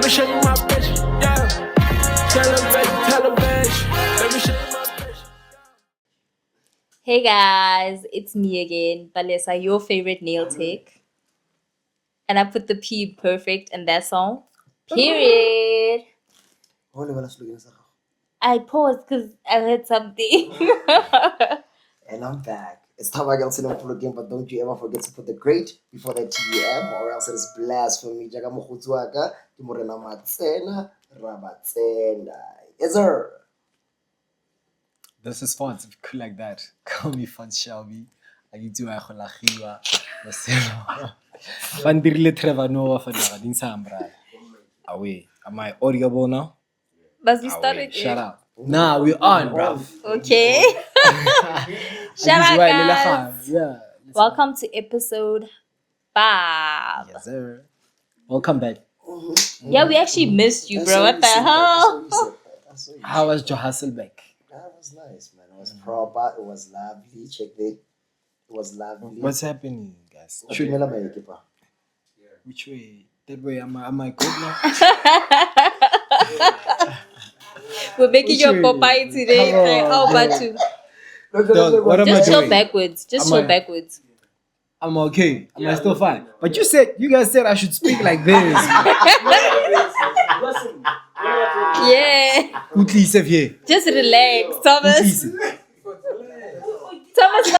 Let me show you my bitch. Yeah. Television. Let me show you my bitch. Hey guys, it's me again, Palesa, your favorite nail tech. And I put the P perfect in that song. Period. I paused because I heard something. And I'm back. It's time I get to know again, but don't you ever forget to put the great before the TM or else it's blasphemy. Jaga mokhutsuaka, ke morena matsena, rabatsena. Yes, sir. This is fun. It's cool like that. Call me Fun Shelby. I get to Akolahiwa. Fandirile Trevor Noah for the Away. Am I audible now? Must we start it? Shut up. Nah, we're on, bruv. Okay. Shut up, guys. Yeah. Welcome to episode 5. Yes, sir. Welcome back. Yeah, we actually missed you, bro. What the hell? How was your hustle back? That was nice, man. It was proper. It was lovely. Check it. It was lovely. What's happening, guys? Which way? That way? Am I good now? We're making your Popeye today. How about you? What am I Just show doing? backwards. Just show backwards. I'm okay. Am I still fine? But you guys said I should speak like this. Yeah. Just relax, Thomas. Thomas.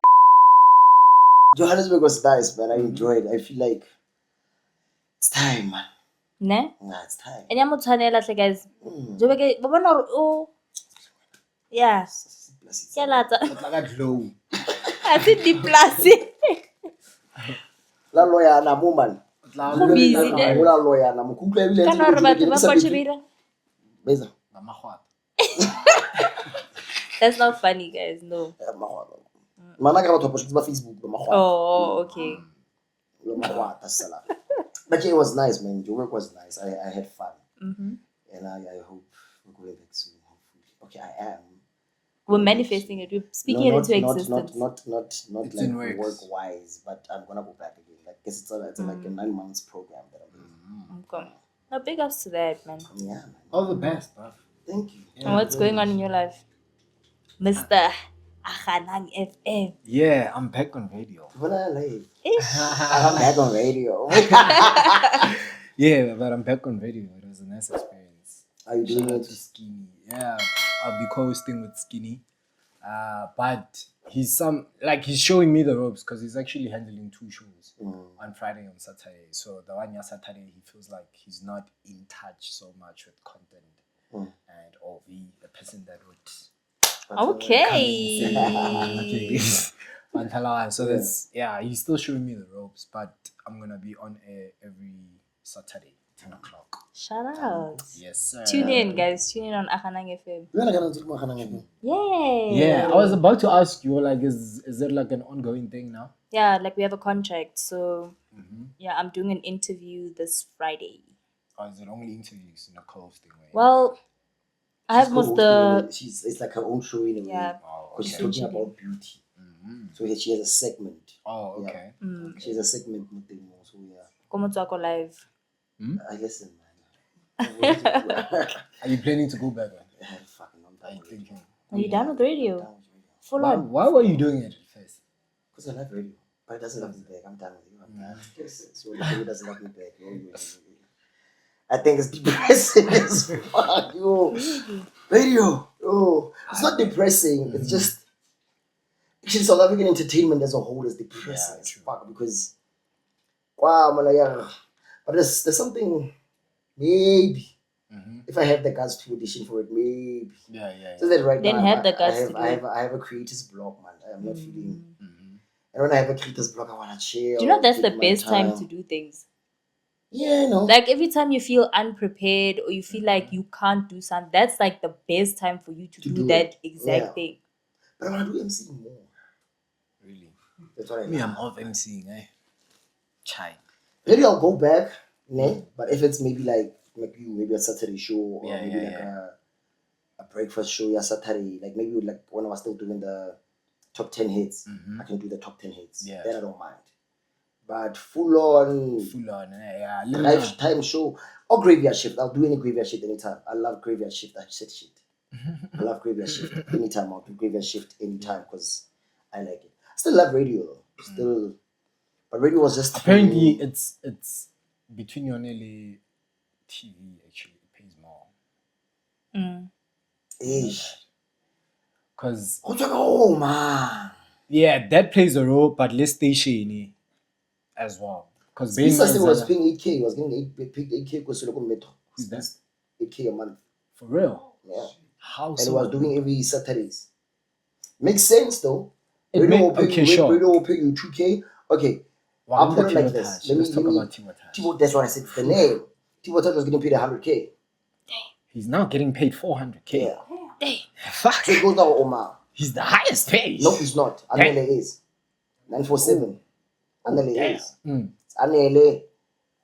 Johannesburg was nice, man. I enjoyed it. I feel like it's time, man. Ne? Nah, it's time. And I'm trying to guys. Oh, yeah. I think the plastic. La lawyer na woman. Go busy there. La lawyer na mukukwe bile. Kana re batho ba Potchefstroom. Beza. That's not funny, guys. No. Mana ka batho ba Potchefstroom ba Facebook ba magwa. Oh, okay. But yeah, it was nice, man. The work was nice. I had fun. Mm-hmm. And I hope we're going back soon. Hopefully. Okay, I am. We're manifesting it. We're speaking it into existence. Not like work-wise, but I'm gonna go back again. Like, guess it's like a 9 months program that I'm doing. Okay. No, big ups to that, man. Yeah, man. All the best, bruv. Thank you. Yeah, and what's going on in your life, Mr. Akhanang FM? Yeah, I'm back on radio. When I leave, I'm back on radio. Yeah, but I'm back on radio. It was a nice experience. Are you doing Shout out it? to Skinny? Yeah, I'll be co-hosting with Skinny. But he's showing me the ropes because he's actually handling 2 shows on Friday and Saturday. So the one Saturday, he feels like he's not in touch so much with content and or be a person that would Okay. So that's he's still showing me the ropes, but I'm gonna be on air every Saturday, 10 o'clock. Shout out. Yes, sir. Tune in, guys. Tune in on Akhanang FM. Yay. Yeah, I was about to ask you, like, is it like an ongoing thing now? Yeah, like we have a contract. So, yeah, I'm doing an interview this Friday. Or is it only interviews in a co-hosting way? Well, I have most the... It's like her own show in a way. Yeah. Because she's talking about beauty. So she has a segment. Oh, okay. Yeah. She has a segment with them. So yeah. Komotswako live. I listen, man. Are you planning to go back? I'm thinking. Are you done with radio? Full on. Why were you doing it first? Because I love radio. But it doesn't love me back. I'm done with you. I'm done. So the radio doesn't love me back. I think it's depressing as fuck. Yo. Radio. Oh. It's not depressing. It's just actually South African entertainment as a whole is depressing as fuck because but there's something maybe if I have the guts to audition for it, maybe. Yeah. So that right Then now have the guts to do it. I have a creator's block, man. I am not feeling. And when I have a creator's block, I wanna chill. Do you know that's the best time to do things? Yeah, no. Like every time you feel unprepared or you feel like you can't do something, that's like the best time for you to do that exact thing. But I wanna do MC more. Really? That's what I Me, I'm off MCing, eh? Chai. Maybe I'll go back, but if it's maybe like maybe a Saturday show or maybe like a breakfast show, Saturday, like maybe like when I was still doing the top 10 hits, I can do the top 10 hits. Yeah. Then I don't mind. But full on yeah. drive time show or graveyard shift. I'll do any graveyard shift anytime. I love graveyard shift. I said shit. I love graveyard shift anytime. I'll do graveyard shift anytime because I like it. I still love radio though. Still, but radio was just apparently it's between your nearly TV actually it pays more. Because oh man. yeah, that plays a role, but less station as well. Because Tshidiso was paying 8K. He was getting 8K because metro. Who's that? 8K a month. For real? Yeah. How And so? he was doing every Saturdays. Makes sense though. It Radio will pay okay, you, sure. Radio will pay you 2K. Okay. Wow, I'll put it like this. Let's talk about Timo. That's what I said. The name. Timo was getting paid 100K. He's now getting paid 400K. Yeah. Fuck. So it goes down with Omar. He's the highest paid. No, he's not. Anele is. 947. Anele damn. is. It's Anele.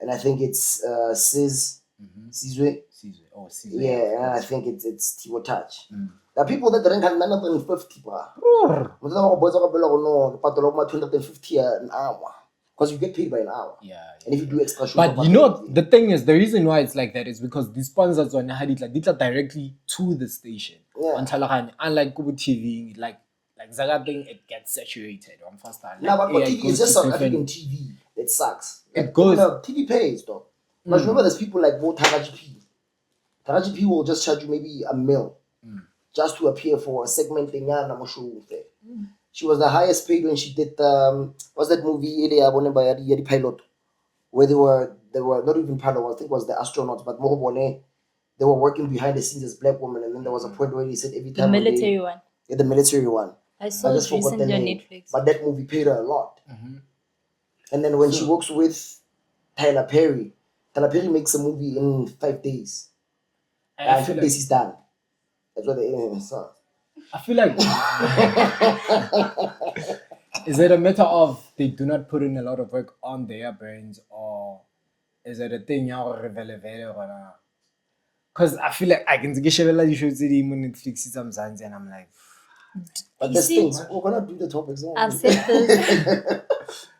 And I think it's Sizwe. Caesar. Yeah, and I think it's Timo Touch. There are people that rank at 950, bro. No, 250 an hour. Because you get paid by an hour. Yeah. And if you do extra shows. But you know, the thing is, the reason why it's like that is because the sponsors on Haditla directly to the station. Yeah. On Talahani, unlike Kubu TV, like Zaga thing, it gets saturated on first time. Now, but AI TV goes is just to South different- African TV. It sucks. It goes- TV pays, though. But remember, there's people like Taraji P. Taraji P will just charge you maybe $1 million just to appear for a segment in Yana show there. She was the highest paid when she did what's that movie the pilot where they were not even pilot, I think it was the astronauts, but more they were working behind the scenes as black women, and then there was a point where he said every The time military one. Yeah, the military one. I saw just it forgot the recently on name. Netflix. But that movie paid her a lot. And then when she works with Tyler Perry makes a movie in 5 days. I And feel 5 days he's done. That's what the internet says. I feel like is it a matter of they do not put in a lot of work on their brains, or is it a thing because I feel like I can see the shows on Netflix sometimes and I'm like But You there's see- things. We're gonna do the topics. don't I've we? said this.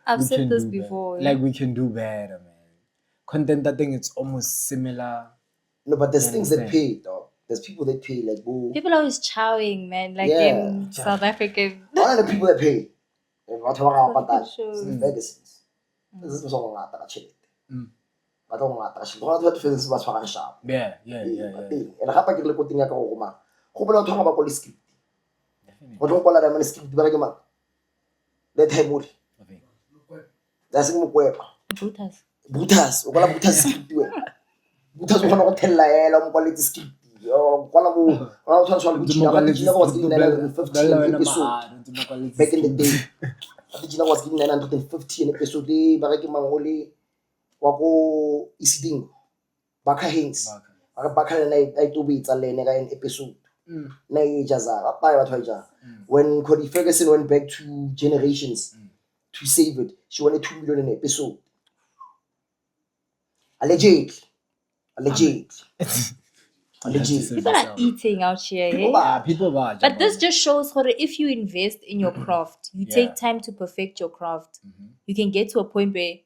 I've we said can this do before. better. Like we can do better, man. Content, I think it's almost similar. No, but there's I things that understand. pay, though. There's people that pay, like, who. People are always chowing, man. Like Yeah. in South African. One of the people that pay. Batho ba ga patala. Shows. It's Ferguson's. This is so ngata ka tšhelete. Mm. Batho ba ngata ka tšhelete. Go na le batho Ferguson's ba tshwarang sharp. Yeah. And gape ke le ko teng ya ka go mang. Go bola batho ba kwa le script. Definitely. Batho ba kwala diamond script ba re ke mang. Le time ore. Okay. That's mo kwepa. Brutus. Butas, o kwala Butas script we. Butas o kgona go thella ela mo kwaletse script. Yo kwala mo o tshwantsha le Gina ba Gina was getting 950 episode back in the day. Gina was getting 950 an episode ba re ke mangole wa go isiding Baka Haynes. Baka le I to be le ne ka an episode. Na e jaza ba ba batho ba ja. When Cody Ferguson went back to Generations to save it, she wanted 2 million an episode. Allegedly. People are eating out here. People eh? are- People are. But this just shows how if you invest in your craft, you Yeah. take time to perfect your craft, you can get to a point where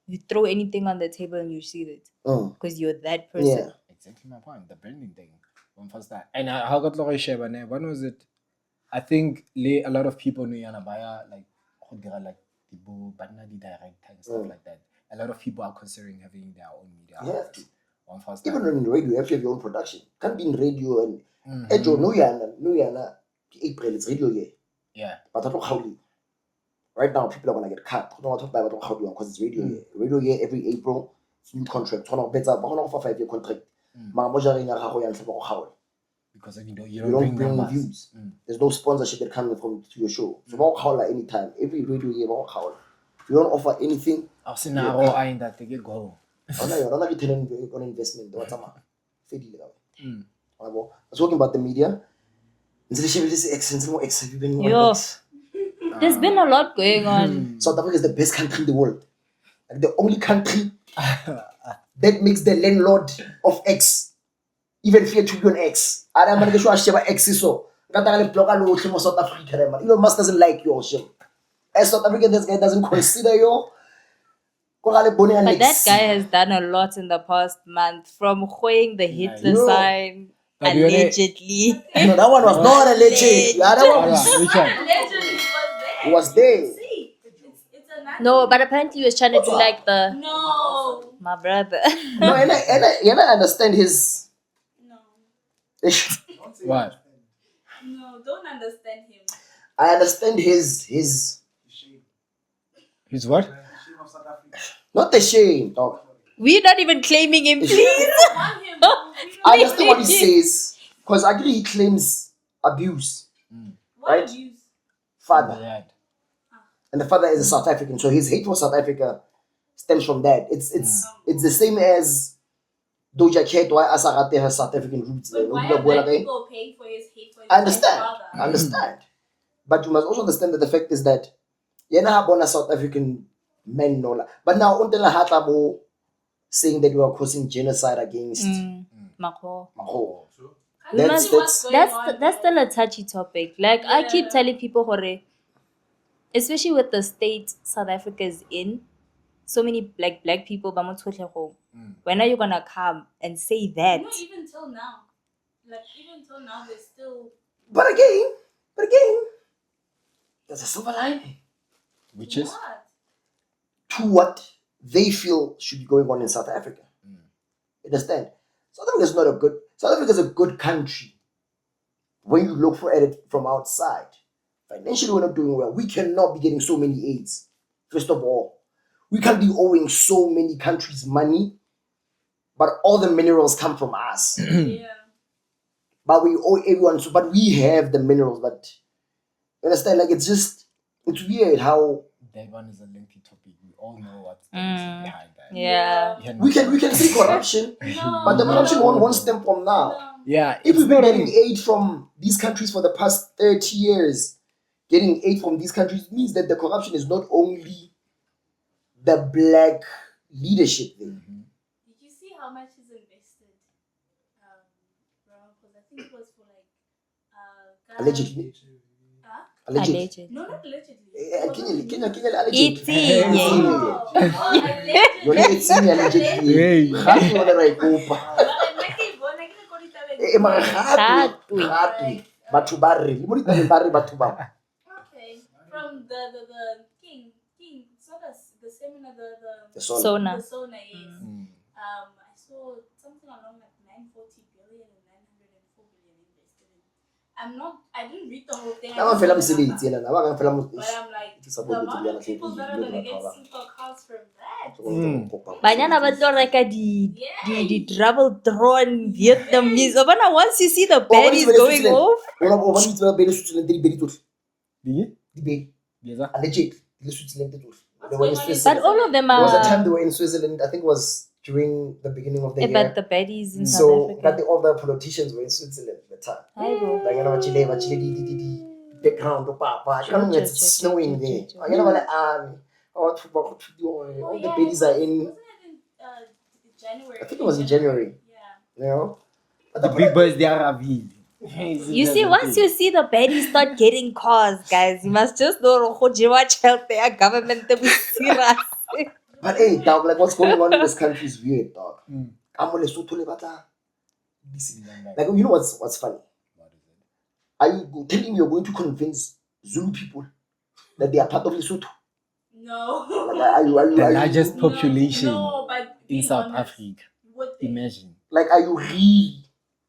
you throw anything on the table and you see it because you're that person. Yeah. Exactly my point. The branding thing. One first time. And how got Lori Sheba? When was it? I think a lot of people know Yana Baya like the book, but not the director and stuff like that. A lot of people are considering having their own media. You have to. One first time. Even in radio, you have to have your own production. Can't be in radio and Ejo, no yana. April, it's radio year. Yeah. But I don't how right now people are gonna get cut. I don't talk about how because it's radio year. Radio year every April, it's new contract. One of better, but one of a 5-year contract. Because you You don't don't bring bring numbers. views. There's no sponsorship that comes from to your show. So walk holler anytime. Every radio year walk holler. You don't offer anything. I've seen a raw eye in that they get go. I'm not returning on investment. What's up? I was talking about the media. Have you been Yo, there's been a lot going on. South Africa is the best country in the world. Like the only country that makes the landlord of X even fear to be on X. And I'm going to show X so. South Africa. Elon Musk doesn't like your shit. As South African, this guy doesn't consider you. But that guy has done a lot in the past month, from holding the Hitler Yo. sign, But you know- allegedly. No, that one was not a legend. Yeah, that one was, Which one? it was there. No, but apparently he was trying to do like the No. my brother. No, and I understand his. No. What? No, don't understand him. I understand his. His what? Not the shame, dog. We're not even claiming him, please. Want him. I understand what he says because actually he claims abuse. What Right? abuse? Father. Yeah. And the father is a South African, so his hate for South Africa stems from that. It's the same as Doja Cat, why Asarate has South African roots. But why are black people paying for his hate for his I understand. father? I understand. But you must also understand that the fact is that Yena born a South African men no la. But now Untela Hatabo saying that you are causing genocide against Mako. Maho. We That's- must- that's still a touchy topic. Like I keep telling people, Hore, especially with the state South Africa is in, so many black people, when are you gonna come and say that? No, even till now. Like, even till now, there's still. But again, there's a silver lining Which is? What? to what they feel should be going on in South Africa. Understand? South Africa is a good country when you look at it from outside. Financially, we're not doing well. We cannot be getting so many aids. First of all, we can't be owing so many countries money, but all the minerals come from us. Yeah. But we owe everyone, but we have the minerals. But you understand? Like it's weird how That one is a lengthy topic. We all know what's the reason behind that. Yeah. we can see corruption, No. but the corruption won't stem from now. No. Yeah. If It's we've been not getting aid from these countries for the past 30 years, getting aid from these countries means that the corruption is not only the black leadership thing. Did you see how much is invested? Because I think it was for like. Ghana- Allegedly. Huh? Allegedly. Alleged. No, not allegedly. Kenya, allegedly. It's yeah. Oh, allegedly. Yona it's allegedly. Hey. Gape yona ra ikopa. Mara gape. Batho ba re, le mo ditabeng ba re batho ba. Okay. From the king, it's not the seminar, The son. Sona. the Sona is. I saw something along like 940 billion and 904 billion invested in. I didn't read the whole thing. Na ba fela mosebetsi ena, na ba ka fela But I'm like, It's the about amount the of people that are gonna get super cars from that. Banyana ba tlo reka di travel drone Vietnamese. Obana, once you see the baddies going off, but all of them There was a are. time they were in Switzerland. I think it was during the beginning of the year. But the baddies in So South that Africa. all the politicians were in Switzerland at the time. Hi, bro. Background it's snowing there. All the babies are in. Wasn't it in January? I think it was in January. Yeah. You know, but The big boys, they are Ravi. You see, once you see the baddies start getting cars, guys, you must just know Rohojiwa help their government to be serious. But hey, dog, like what's going on in this country is weird, dog. Like you know what's funny? Are you telling me you're going to convince Zulu people that they are part of Lesotho? No. Like, The largest population No, but in being South honest, Africa. would they? Imagine. like, are you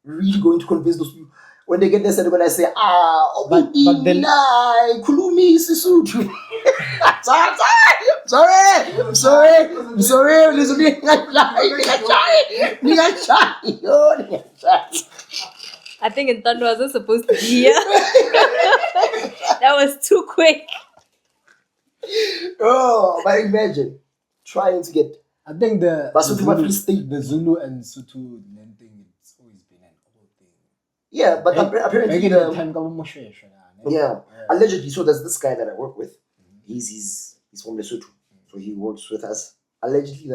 really going to convince those people? When they get there, they're gonna say, But then- Kulumi Sisutu. I'm sorry. I think Ntando wasn't supposed to be here. That was too quick. Oh, but imagine trying to get. I think the Basotho ba Free State. Zulu and Sotho land thing, it's always been an old thing. Yeah, but apparently, Back in the time, yeah, allegedly. So there's this guy that I work with. He's from Lesotho, so he works with us. Allegedly,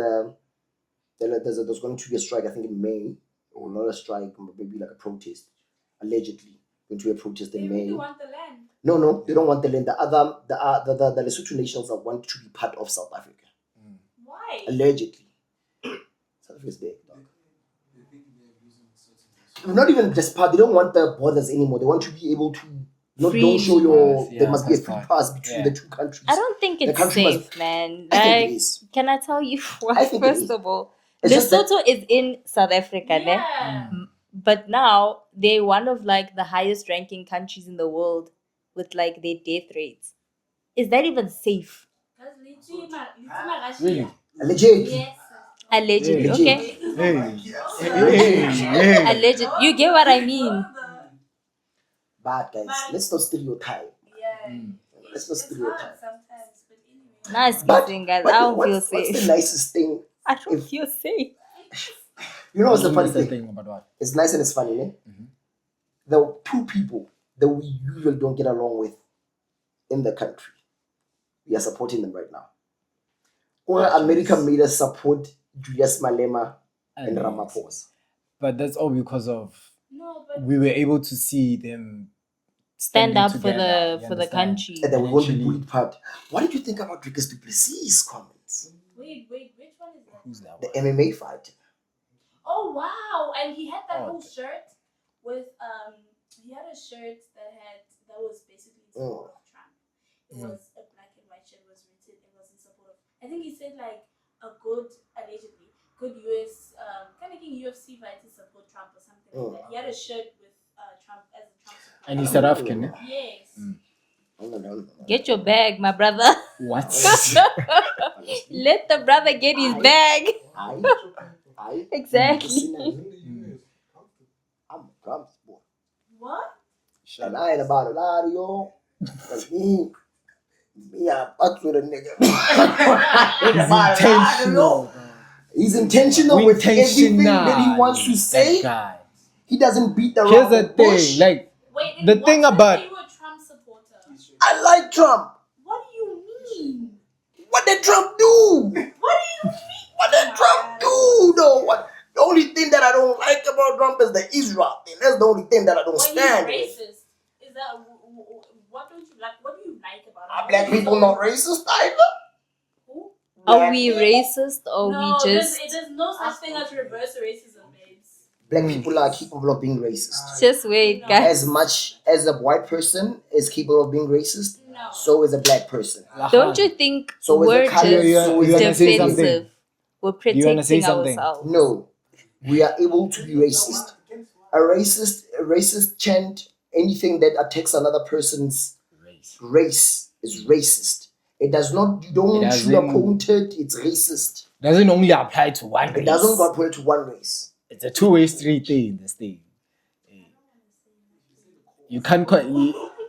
there's going to be a strike. I think in May, or not a strike, maybe like a protest. Allegedly, going to be a protest They in really May. want the land. No, they don't want the land. The Lesotho nations that want to be part of South Africa. Why? Why? Allegedly. South Africa's big, dog. Not even just part. They don't want the borders anymore. They want to be able to don't show your. Yeah, there must be a free passport. pass between Yeah. the two countries. I don't think The it's country safe, must- man. I think it Like, is. can I tell you I what? think it is. First of all, It's just that- Lesotho is in South Africa, ne? Yeah. But now they're one of like the highest ranking countries in the world with like their death rates. Is that even safe? That's Litsi Really? Allegedly. Yes. Allegedly, Yeah. okay? Hey. Alleged. You get what I mean? Bad guys. Let's not stereotype. Yeah. Let's not It's hard stereotype. sometimes, but anyway. Nice But, kissing, guys. but I don't feel what's the safe. nicest thing? I don't if- feel safe. You know what's the funny That's the thing? thing about what? It's nice and it's funny, eh? Mhm. The two people that we usually don't get along with in the country, we are supporting them right now. Or America made us support Julius Malema and Ramaphosa. But that's all because of No, but we were able to see them Stand standing up for together, you the understand? country. And then we won't be Actually- bullied part. What did you think about Dricus du Plessis' comments? wait, which one is that? Who's that The one? MMA fight. Oh wow! And he had that Oh, whole shirt with he had a shirt that was basically in Mm. support of Trump. It was a black and white shirt. It was written. It was in support of. I think he said like a good allegedly good US kind of UFC fighters support Trump or something like that. He had a shirt with Trump as a Trump supporter. And he's South African, eh? Yes. No. Get your bag, my brother. What? Let the brother get his bag. I Exactly. I'm Trump's boy. What? And I ain't about a lot of y'all. Cause me, I fuck with a nigga. Intentional. He's intentional with everything that he wants to That say. guy. He doesn't beat the Here's around the the bush. thing, like Wait. The what thing says about- you were a Trump supporter? I like Trump. What do you mean? What did Trump do? What do you mean? What did Trump do though? What? The only thing that I don't like about Trump is the Israel thing. That's the only thing that I don't When stand he's with. racist, is that what don't you like? What do you like about Are him? black people not racist either? Who? Are Black we people- racist or No, we just there's no such thing as reverse racism, babes. Black people are capable of being racist. just wait, No. guys? As much as a white person is capable of being racist, No. so is a black person. Don't you think So is we're the color- just so is the- say something? defensive? We're you wanna say protecting something? ourselves. No, we are able to be racist. A racist chant, anything that attacks another person's race is racist. It does not, you don't It doesn't- sugarcoat it, it's racist. doesn't only apply to one It race. doesn't got put to one race. It's a two-way street thing. This thing. You can't call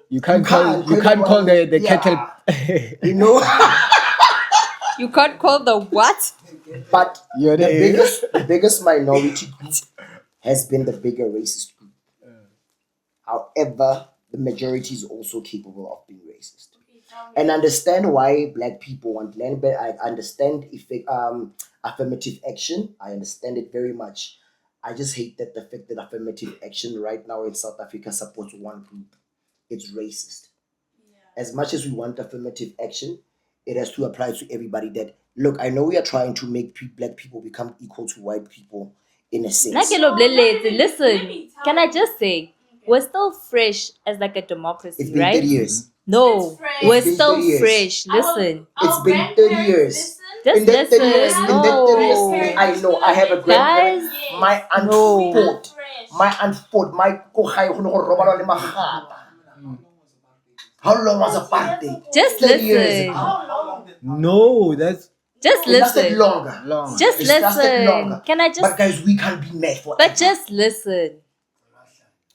you can't call the Yeah. kettle. You know? You can't call the what? But You're the biggest minority group has been the bigger racist group. However, the majority is also capable of being racist. And understand why black people want land, but I understand affirmative action. I understand it very much. I just hate that the fact that affirmative action right now in South Africa supports one group. It's racist. As much as we want affirmative action, it has to apply to everybody. That look, I know we are trying to make black people become equal to white people in a sense. Nakelo bleletse, Let listen, me tell can I you. just say, we're still fresh as like a democracy, It's been right? 30 years. No, It's fresh. we're It's been still 30 years. fresh. Listen, It's been 30 years. just In that 30 years, listen. in that 30 years, No, I know I have a grandparent. Guys, My aunt no. fought. My aunt fought. My kohai ho no go robala le magata. How long was apartheid? Just 30 years listen. ago. How long? No, that's Just It lasted listen. longer. long. Just It lasted listen. longer. Can I But just? guys, we can't be mad forever. But just listen.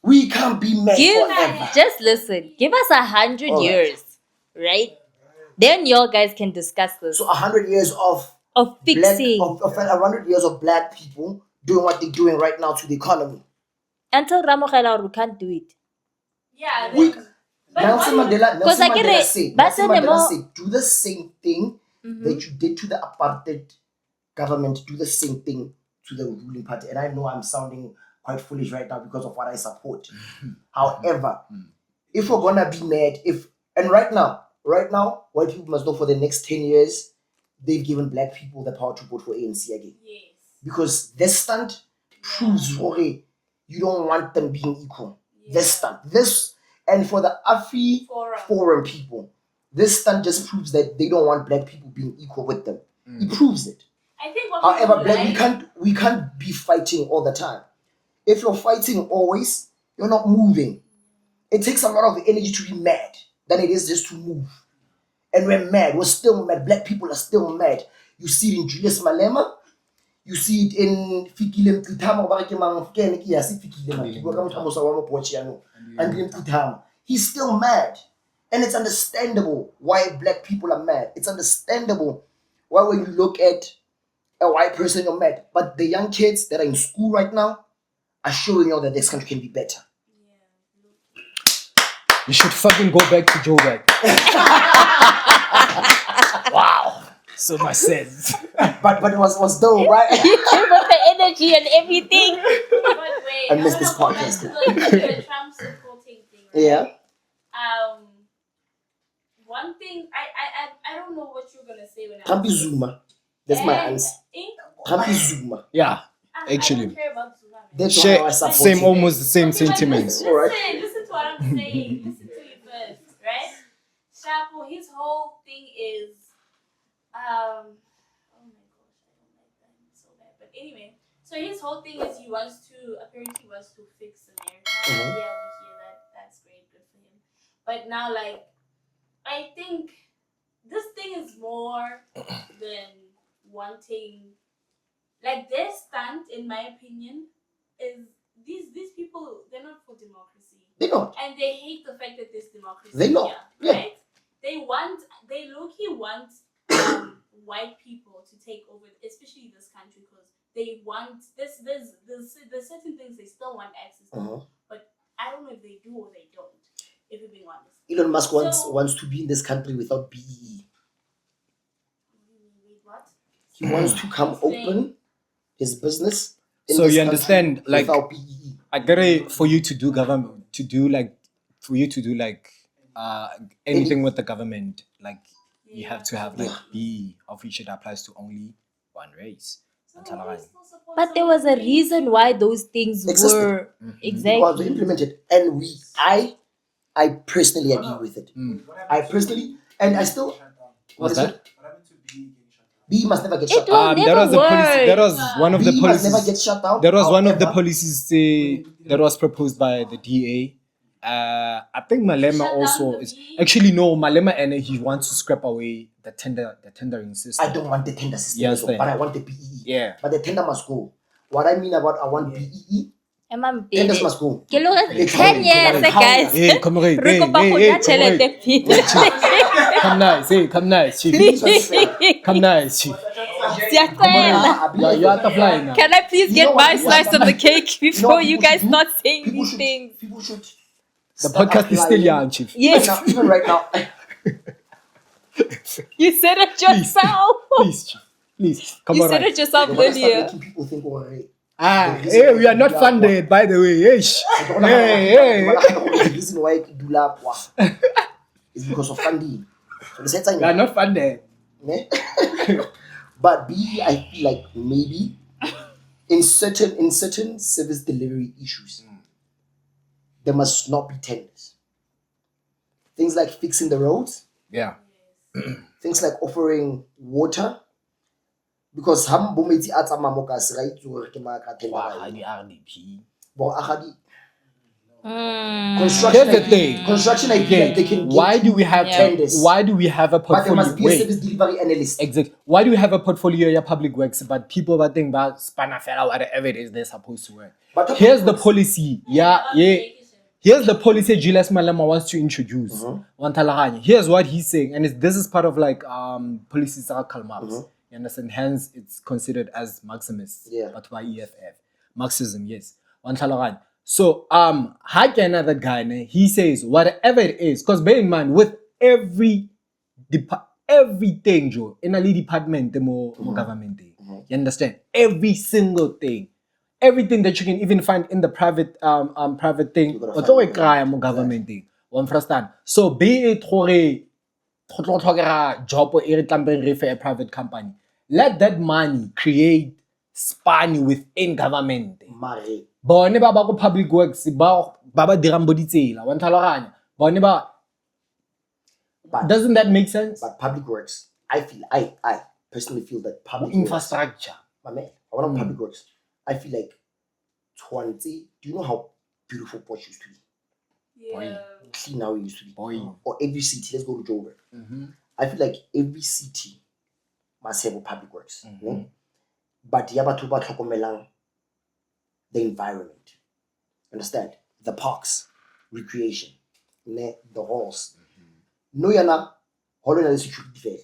We can't be mad forever. Just listen. Give us 100 Alright. years, right? Then y'all guys can discuss this So 100 years of of black, fixing of 100 years of black people doing what they're doing right now to the economy. until Ramokela we can't do it. Yeah. We, But Nelson why- Mandela, Because Nelson I get Mandela it, said, but Nelson then the Mandela more- said, do the same thing that you did to the apartheid government, do the same thing to the ruling party. And I know I'm sounding quite foolish right now because of what I support. However, if we're gonna be mad, and right now, white people must know for the next 10 years, they've given black people the power to vote for ANC again. Yes. Because this stunt proves you don't want them being equal. Yeah. This stunt. This, and for the Afri Forum people, this stunt just proves that they don't want black people being equal with them. It proves it. I think what However, people black, we can't be fighting all the time. If you're fighting always, you're not moving. It takes a lot of energy to be mad than it is just to move. And we're mad. We're still mad. Black people are still mad. You see it in Julius Malema. You see it in Fikile Mthembu. He's still mad. And it's understandable why black people are mad. It's understandable why when you look at a white person, you're mad. But the young kids that are in school right now are showing you that this country can be better. You should fucking go back to Joburg. Wow. So much sense. But it was dope, right? With the energy and everything. But wait, I missed this wanna go podcast. back to the Trump supporting thing, right? Yeah. One thing I don't know what you're gonna say when Kampi Zuma. That's my answer. Kampi Zuma. Yeah, I actually. don't care about Zuma. Man. That's Share- why I support same, him. almost the same Okay, but sentiments. Listen to what I'm saying. Listen to it first, right? Shapo, his whole thing is, oh my gosh, I don't like that so bad. But anyway, so his whole thing is he wants to fix America. Mhm. Yeah, we hear that. That's great, good for him. But now, like, I think this thing is more than wanting, like, their stunt, in my opinion, is these people, they're not for democracy. They don't. And they hate the fact that there's democracy. They know. Here, Yeah. right? They low-key want white people to take over, especially this country, because they want there's certain things they still want access to. Uh-huh. But I don't know if they do or they don't, if we're being honest. Elon Musk So- wants to be in this country without BEE. Wait, what? He wants to come open his business. In So this you country understand, like, without BEE. I get it for you to do government, anything with the government, like, you have to have, like, B, of which it applies to only one race. So why do you still support But there was a somebody? reason why those things Existed. were Was exactly. implemented, and I personally agree with it. I personally, and I still. What's that? BEE must never get It shut down. will That was the never policy. work. That was one of the BEE must never policies. get shut down. That was one of the However, policies that was proposed by the DA. I think Malema Shut down also the is BEE? actually no. Malema and he wants to scrap away the tendering system. I don't want the tender system, Yes, but I want the BEE. Yeah. But the tender must go. What I mean about I want BEE, tenders must go. Ke lo re It's 10 fine. years, Come on. guys. Hey, come on, Re kopa go ja tjhelete pele. come nice, hey, come nice, chief. Come nice, chief. Siyacela. You're out of line now. Can I please You get know my what- slice of the cake before what you people guys should do? start saying People these should, things? people should. The start podcast is still applying- young, chief. Yes, Even right now. you said it yourself. Please, chief. Please, come You on. said Right. it yourself You're gonna start earlier. making people think, oh, hey. Hey, we are not funded, by the way. Hey. The reason why I do that is because of funding. So the sense We are not funded. Ne? But B, I feel like maybe in certain service delivery issues, there must not be tenders. Things like fixing the roads, Yeah. things like offering water, because ham bometi a tsamaya mo kasi ra itse hore ke mga ka tender ba eng. RDP. Bo agadi Mm. construction. Here's the thing. Construction, I feel like they can. Why get do we have tenders? Why do we have a But there portfolio? must be a Wait, service delivery analyst. exactly. Why do we have a portfolio of public works, but people that think about spanner fella, whatever it is they're supposed to work? But Here's the policy. Yeah. Here's the policy Julius Malema wants to introduce. Wantalahanya. Here's what he's saying, and this is part of like policies that are Karl Marx. You understand? Hence, it's considered as Marxist. Yeah. But by EFF, Marxism, yes. Wantalahanya. So Hakena, that guy, he says whatever it is, because bear in mind with everything, Joe, in a department, the more government. You understand? Every single thing. Everything that you can even find in the private thing, You gotta or find it. government thing. You understand? So be it go tlo tlhokega job e re tlampeng re fe a private company. Let that money create span within government. Mare, Bone ba ba go public works ba dirang bo ditsela. Wa tlhaloganya. Bone ba but doesn't that make sense? but public works, I personally feel that public works, Infrastructure. my man, I want public works. I feel like Twanzi, do you know how beautiful Port used to be? Yeah. Clean how it used to be. Boy. Or every city, let's go to Joburg. Mm-hmm. I feel like every city must have a public works. Mhm. Ne? But yabatu ba tlhokomelang the environment. Understand? The parks, recreation, ne? The halls. No yana, holo na le security fair.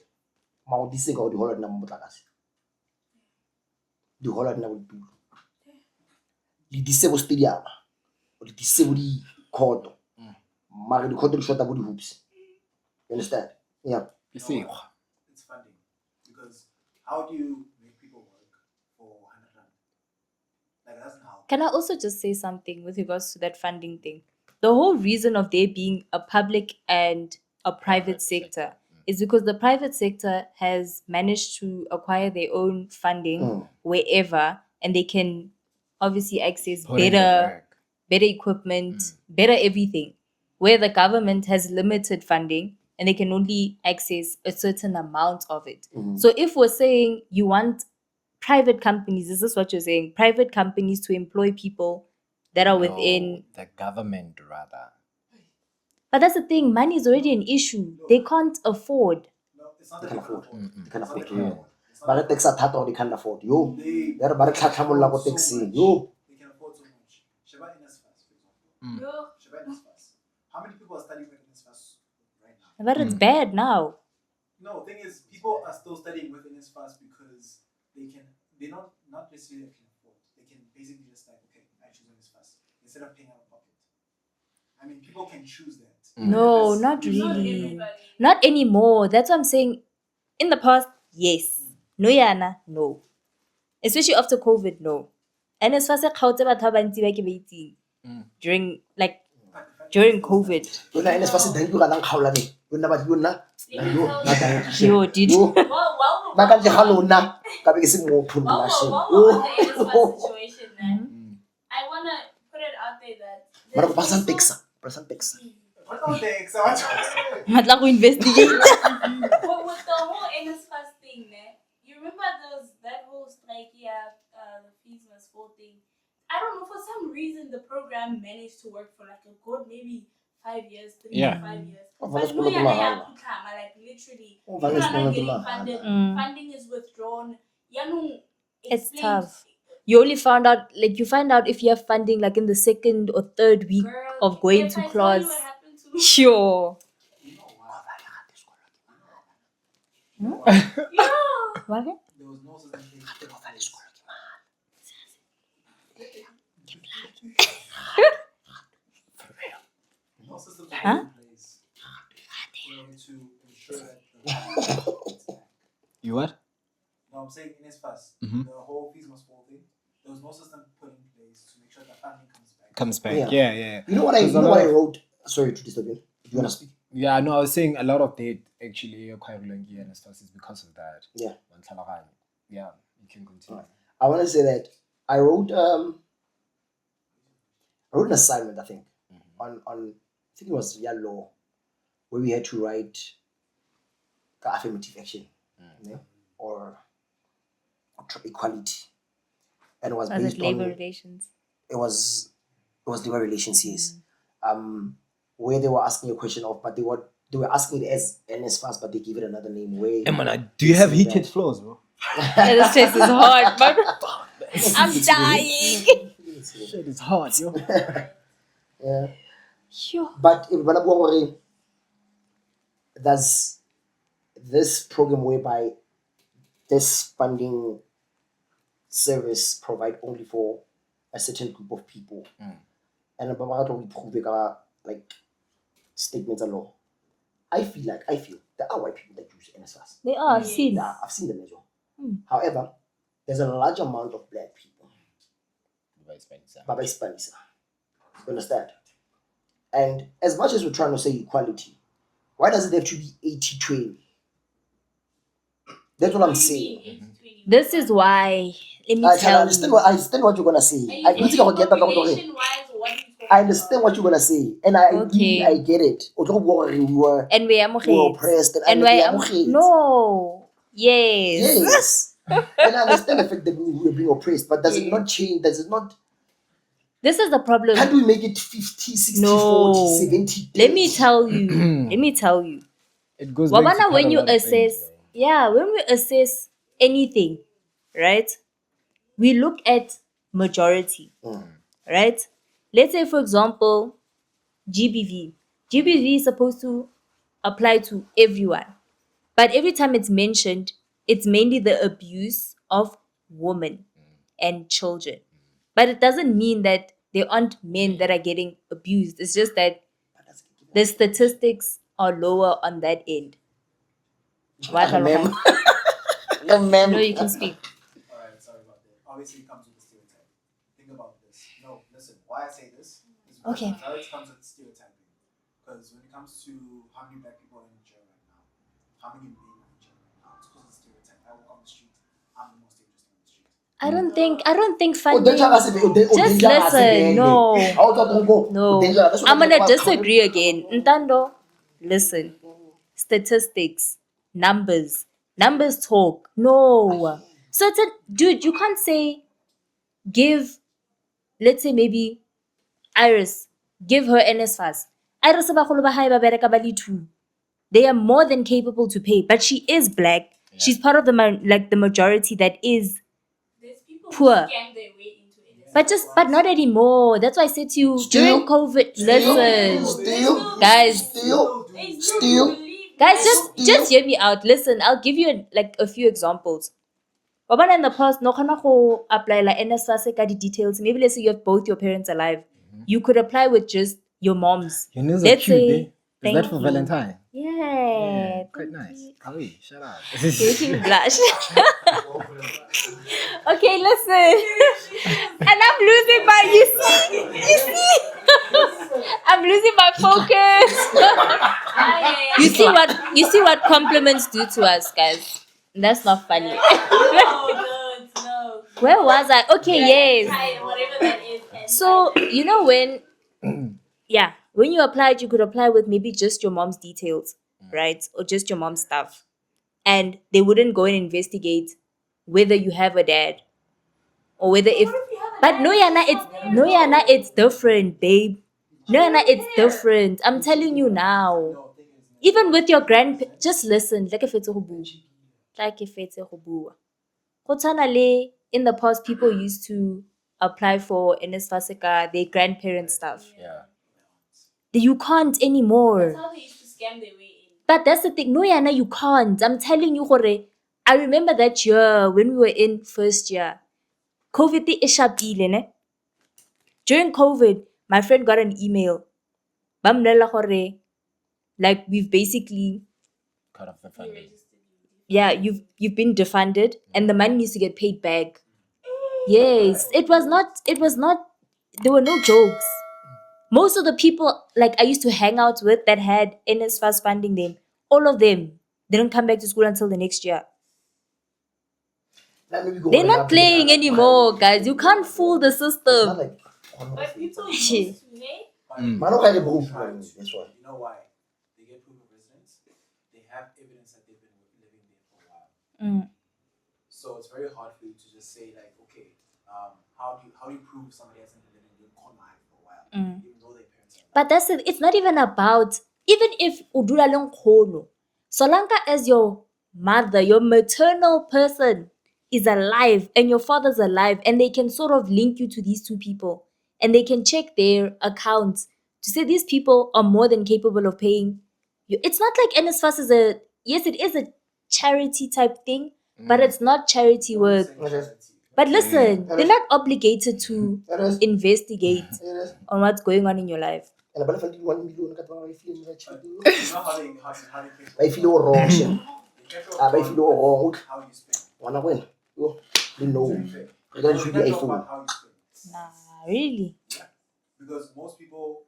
Ma o dise ka o di holo na mo motlakase. Di holo na mo ditulo. Di dise bo stadium. O di dise bo di court. Mare di court di shota bo di hoops. You understand? Yeah. You see. It's funding. Because how do you make people work for 100 rand? Like, it doesn't help. Can I also just say something with regards to that funding thing? The whole reason of there being a public and a private sector is because the private sector has managed to acquire their own funding wherever, and they can obviously access Put in the better work. equipment, better everything. Where the government has limited funding and they can only access a certain amount of it. So if we're saying you want private companies, is this what you're saying? Private companies to employ people that are within. No, the government rather. But that's the thing, money is already an issue. They can't afford. No, it's not They that can afford. It's They can not afford. that they can afford. It's not Ba le that tax thata or they can't afford. Yo. they Ya re ba re tlhatlhamolla go afford so taxing. much. Yo. They can afford so much. Sheba NSFAS, for example. Yo. Sheba NSFAS. How many people are studying with NSFAS right now? But it's bad now. No, thing is, people are still studying with NSFAS because they're not necessarily can afford. They can basically just like, okay, I choose NSFAS instead of paying out of pocket. I mean, people can choose that. No, Because- not Not really. everybody. Not anymore. That's what I'm saying. In the past, yes. No yana, no. Especially after COVID, no. And as far as during during COVID. Yo na NSFAS thank you ka nang khaola ne. Yo na ba yo na. Yo na thank you. Yo, did Yo. Well, Na ka je ga lona ka be ke se motho While nna she. we're on the NSFAS situation, then I wanna put it out there that Mara there's ba san also- taxa. Ba san taxa. What don't they accept? Matla go investigate. But with the whole NSFAS thing, you remember that whole strike here, the fees must fall thing. I don't know, for some reason the program managed to work for like a good maybe 5 years, 3 Yeah. to 5 years. Oh, But that's no, good yeah, to yeah, mahala. Kutama, like literally, Oh, people that's are not good to getting mahala. funded. Mm. Funding is withdrawn. Yanu It's explained- tough. You only found out, like, you find out if you have funding, like, in the second or third week Girl, of going if to I tell you class. what happened to me, Sure. You know what? yo, What? There was no such thing. No system Huh? in place to ensure that the You what? no, I'm saying NSFAS, Mhm. the whole fees must fall thing. There was no system put in place to make sure that funding comes back. Comes back. Yeah. Yeah. You know what I There's a lot of- wrote? Sorry to disturb you. Do you want to speak? Yeah, no, I was saying a lot of that actually acquiring and stuff is because of that. Yeah. Yeah, you can continue. I want to say that I wrote an assignment, I think, on I think it was law, where we had to write affirmative action, yeah, or equality, and it was Was based it labor on relations? it was labor relations, yes. Where they were asking a question of, but they were asking it as NSFAS, but they give it another name. Where Do you have Say heated that. floors, bro? Yeah, the stress is hard, but I'm dying. Shit, it's hard, yo. Yeah. Sure. But if there's this program whereby this funding service provide only for a certain group of people. And about like statements of law. I feel there are white people that use NSFAS. They are, I've seen. Yeah, I've seen them as well. However, there's a large amount of black people. Baba Hispanisa. You understand? And as much as we're trying to say equality, Why does it have to be 80-20? That's what I'm saying. This is why. Let me I tell understand you. what you're gonna say. I don't think I'll get that. I understand what you're gonna say, and Okay. I get it. We were And we are oppressed, And we are no. Yes. Yes. And I understand the fact that we're being oppressed, but does it not change? Does it not? This is the problem. Can't we make it 50, 60, No. 40, 70? Let me tell you. It goes back to Wabana, quite when a you lot of assess, things, when we assess anything, right? We look at majority, right? Let's say, for example, GBV. GBV is supposed to apply to everyone. But every time it's mentioned, it's mainly the abuse of women and children. But it doesn't mean that there aren't men that are getting abused. It's just that the statistics are lower on that end. What, Ma'am. Tlhaloganya? No, you can speak. Alright, sorry about that. Obviously, it comes with a stereotype. Think about this. No, listen, why I say this is because Okay. majority comes with stereotyping. Because when it comes to how many black people are in jail right now, how many men are in jail right now, it's because of stereotype. I walk on the street, I'm the most dangerous on the street. I don't think funding. Just listen. No. I'm gonna disagree again. Ntando, listen. Statistics, numbers talk. No. So it's dude, you can't say give, let's say maybe Iris, give her NSFAS. Iris abagolo ba hae ba bereka ba le 2. They are more than capable to pay, but she is black. Yeah. She's part of the majority that is There's people poor. who scam their way into it. But not anymore. That's why I said to you during COVID. Listen, guys, just hear me out. Listen, I'll give you a few examples. Wabana in the past, no kana go apply la NSFAS ka di details. Maybe let's say you have both your parents alive. You could apply with just your mom's. Your nails Let's are cute, say, eh? Is that for Valentine? Yeah, Quite nice. Oh, shut up. making me blush. Okay, listen. And I'm losing my you see. I'm losing my focus. You see what compliments do to us, guys. That's not funny. No. Where was I? Okay, yes. Whatever that is. So you know when when you applied, you could apply with maybe just your mom's details, right? Or just your mom's stuff. And they wouldn't go and investigate whether you have a dad or whether if but no yana it's different, babe. No yana it's different. I'm telling you now. Even with your just listen, like if it's a bua. Go tshwana le, in the past people used to apply for NSFAS their grandparents stuff. Yeah. You can't anymore. That's how they used to scam their way in. But that's the thing. No, Yana, you can't. I'm telling you, Hore. I remember that year when we were in first year. COVID is sharpile, ne? During COVID, my friend got an email. Bamlela Hore. Like we've basically Cut off the funding. you've been defunded and the money needs to get paid back. Yes. It was not there were no jokes. Most of the people I used to hang out with that had NSFAS funding them, all of them didn't come back to school until the next year. They're not playing anymore, guys. You can't fool the system. But people used to, hey? You You know why? They get proof of residence. They have evidence that they've been living there for a while. So it's very hard for you to just say okay, how do you prove somebody hasn't been living in Koloane for a while, even though their parents are. But that's it. It's not even about, even if udula lengkhono, so long as your mother, your maternal person is alive and your father's alive and they can sort of link you to these two people and they can check their accounts to say these people are more than capable of paying you. It's not like NSFAS is it is a charity type thing, but it's not charity work. But listen, they're not obligated to investigate on what's going on in your life. And I feel You know how they I feel wrong. I feel wrong. how you spend. Wanna win? You know. That should be a fool. How you spend. Nah, really? Yeah. Because most people,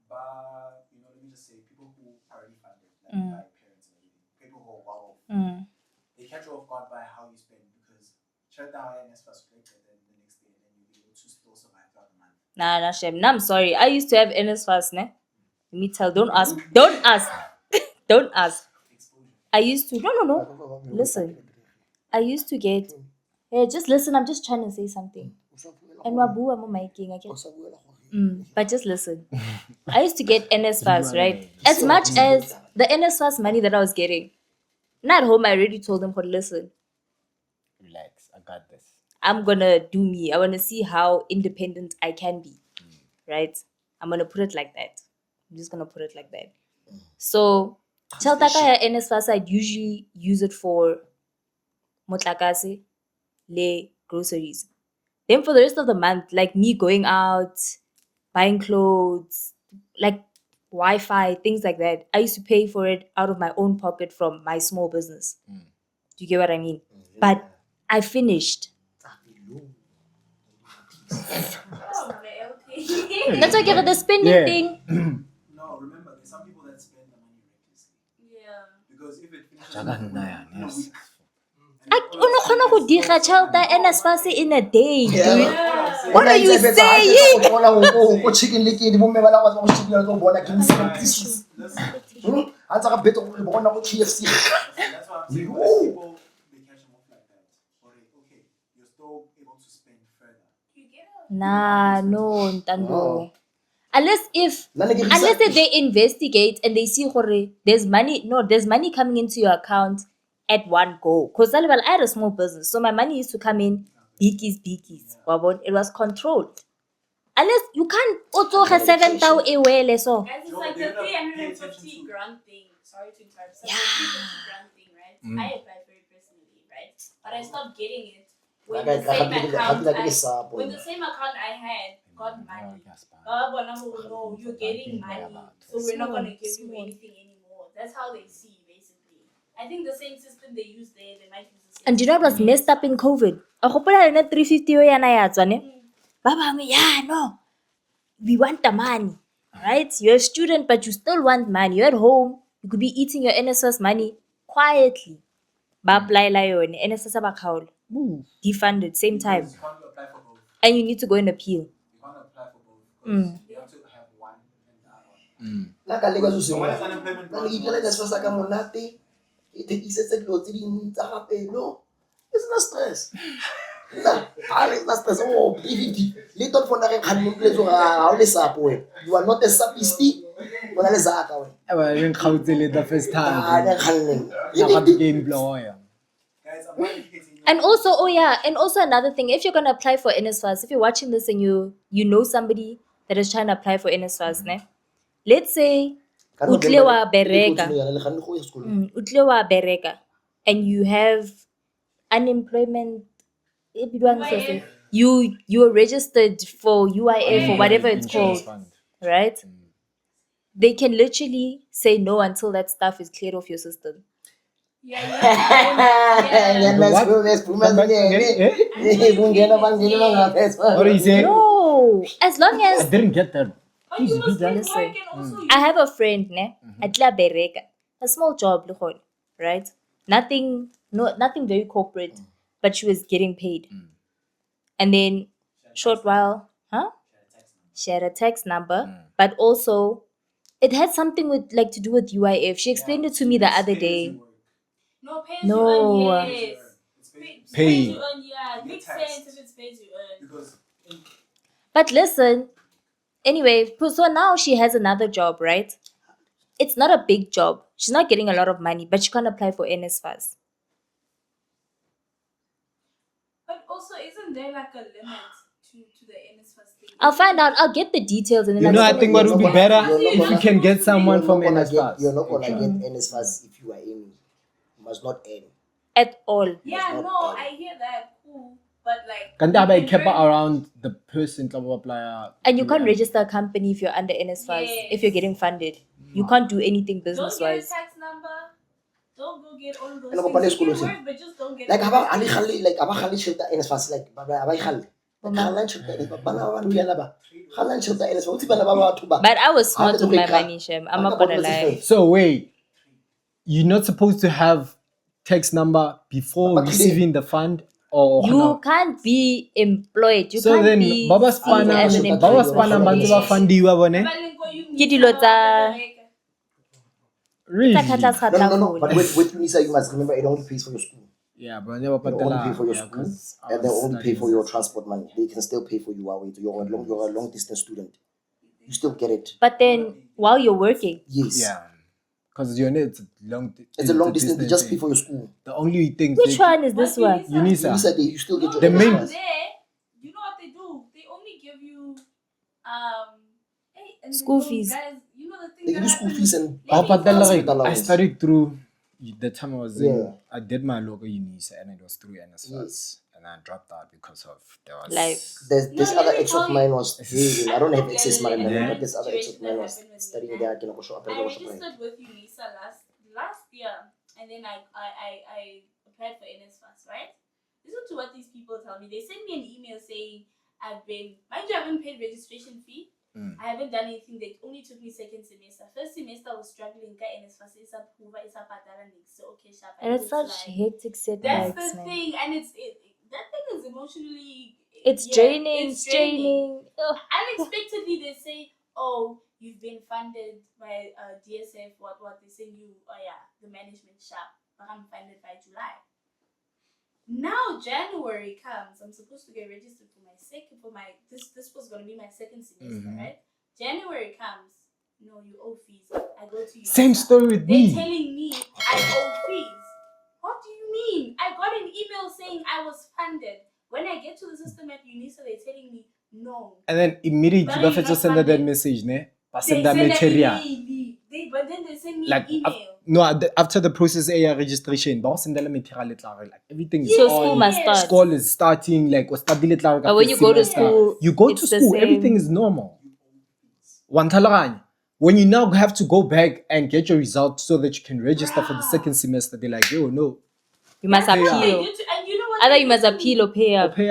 let me just say, people who are already funded, by parents and everything. People who are well off. They catch you off guard by how you spend because shut down NSFAS collected and the next day, and then you'll be able to still survive throughout the month. Nah, Shem. Nah, I'm sorry. I used to have NSFAS, ne? Let me tell. Don't ask. Don't ask. Don't ask. Exposure. I used to. No. Listen. I used to get. Hey, just listen. I'm just trying to say something. And Wabu, I'm making. I get. But just listen. I used to get NSFAS, right? As much as the NSFAS money that I was getting, not home. I already told them, listen. Relax, I got this. I'm gonna do me. I wanna see how independent I can be. Right? I'm gonna put it like that. I'm just gonna put it like that. So, Chaltaka NSFAS, I'd usually use it for motlakase, le groceries. Then for the rest of the month, like me going out, buying clothes, like Wi-Fi, things like that, I used to pay for it out of my own pocket from my small business. Do you get what I mean? But I finished. That's why I get the spending thing. No, remember, there's some people that spend the money recklessly. Yeah. Because if it finishes in a week, Uno go diga tšhelete NSFAS in a day, dude. Yeah. What are you saying? Go chicken liquid, bo mme ba la go chicken la go bona ke listen, a tsa ga beto go bona go KFC. that's what I'm saying. When people they catch them off like that, or okay, you're still able to spend further. You get a Nah, no, Ntando. Unless if Unless they investigate and they see gore there's money coming into your account at one go. Because I had a small business, so my money used to come in biggies. It was controlled. Unless you can't also have 7,000 away so. Guys, it's Yo, like they're the gonna pay 350 attention to- grand thing. Sorry to interrupt. It's like Yeah. the 350 grand thing, right? I applied for it personally, right? But I stopped getting it when Okay, the same I account like this up. when the same account I had got money. No, you're getting money, so we're not gonna give you Small. anything anymore. That's how they see, basically. I think the same system they use there, they might use the same. And you know what was messed up in COVID? A gopola yona 350 yo yana ya tswa ne? Ba bangwe, yeah, no. We want the money, right? You're a student, but you still want money. You're at home. You could be eating your NSFAS money quietly. Ba apply la yone, NSFAS ba khaola. Defunded, same time. You can't apply for both. And you need to go and appeal. You can't apply for both because you have to have one and the other one. La ka le ka So when it's susenga. unemployment Na le grant, ipela ka sa ka monate. E thekisetse dilo tse ding tsa gape no. It's not stress. No, it's not stress. Oh, PVD. Little for na ke khanne mpletso ga o le sapo we. You are not a sapisti. Bona le zaka we. I didn't count it the first Ah, time. ne khanne. I got the game blower. guys, I'm not educating you. And also another thing, if you're gonna apply for NSFAS, if you're watching this and you know somebody that is trying to apply for NSFAS, ne? Let's say utle wa bereka. Utle wa bereka, and you have unemployment. UIF. You're registered for UIF or whatever it's Insurance called, fund. right? They can literally say no until that stuff is cleared off your system. Yeah, yeah. What? Come back again? What do you say? No, as long I as didn't get that. But you must get Listen. work and also I have a friend, ne, atla bereka, a small job, lehon, right? Nothing very corporate, but she was getting paid. And then, short while, she had a tax number, but also it had something with to do with UIF. She explained it to me the other day. no pay No. you earn, yes. Pay. You earn, yeah. You Makes get taxed. sense if it's pays you earn. Because But listen, anyway, so now she has another job, right? It's not a big job. She's not getting a lot of money, but she can't apply for NSFAS. But also, isn't there like a limit to the NSFAS thing? I'll find out. I'll get the details and then You I'll know, I send think it what to would be you. better You're not if you can get someone from You're NSFAS. not gonna actually. get NSFAS if you are aiming. You must not aim. At all. Yeah, not no, earn. I hear that. Cool. But like. Can they you keep earn- around the person to apply? And you can't register a company if you're under NSFAS, if you're getting funded. You can't do anything Don't get a business-wise. tax number. Don't go get all those And things. go You school can also. work, but just don't get. Like all aba those ali things. khali like aba khali shirta NSFAS like aba khali. Khalan shirta bana ba lu yana ba. Khalan shirta NSFAS uthi bana ba batho ba. But I was smart How with my to make money, Shem. I'm not gonna lie. So wait, you're not supposed to have tax number before But receiving the fund or You can't be employed. You so can't then be Baba seen Spana as an Baba employee. Spana bantu ba fundiwa bone. Ke dilo tsa- Really? Tsa khatla sa No. But tlhafole. with UNISA, you must remember it only pays for your school. Yeah, but never They only pay for your yeah, school, 'cause I and they was only pay for studying. your transport money. They can still pay for you while you're a long distance student. You still get it. But then while you're working, Yes. Yeah. Because you know it's a long It's a long distance. They just pay thing. for your school. The only thing which one is this one? UNISA. UNISA, you still get your The main- NSFAS. You know what they do? They only give you hey, and School those fees. Guys, you know the thing They give you that school happens- fees and Oh, but then, Let me like, tell you. I studied through the time I was in, Yeah. I did my local UNISA and it was through NSFAS. And I dropped out because of there was Life. There's No, this let other me ex of tell you. mine was I don't have access to Yeah. but this other ex of mine was Situation that studying happened there. with I can show up. I registered with UNISA last year, and then I applied for NSFAS, right? Listen to what these people tell me. They sent me an email saying mind you, I haven't paid registration fee. I haven't done anything. They only took me second semester. First semester I was struggling. NSFAS is up, so okay, sharp. And it's such hectic That's setbacks, the man. thing, and that thing is emotionally. It's yeah, draining, it's draining. Ugh. Unexpectedly, they say, "Oh, you've been funded by DSF. What they send you? Oh yeah, the management sharp. But I'm funded by July." Now January comes. I'm supposed to get registered for my this was gonna be my second semester, right? January comes. No, you owe fees. I go to you. same story with They're me. telling me I owe fees. What do you mean? I got an email saying I was funded. When I get to the system at UNISA, they're telling me no. And then immediately But Buffett you're just not send that funded. message, ne? But They send that send an material. email. But then they send me Like an email. after the process AI registration, but send that material like everything is So on. school must start. School is starting like But when you go to school, you go to it's the school, same. everything is normal. Wantalaganya. When you now have to go back and get your results so that you can register for the second semester, they're like, yo, no, You must That's what they appeal. do and you know what? Either they you must do to appeal me? or pay I'll up. pay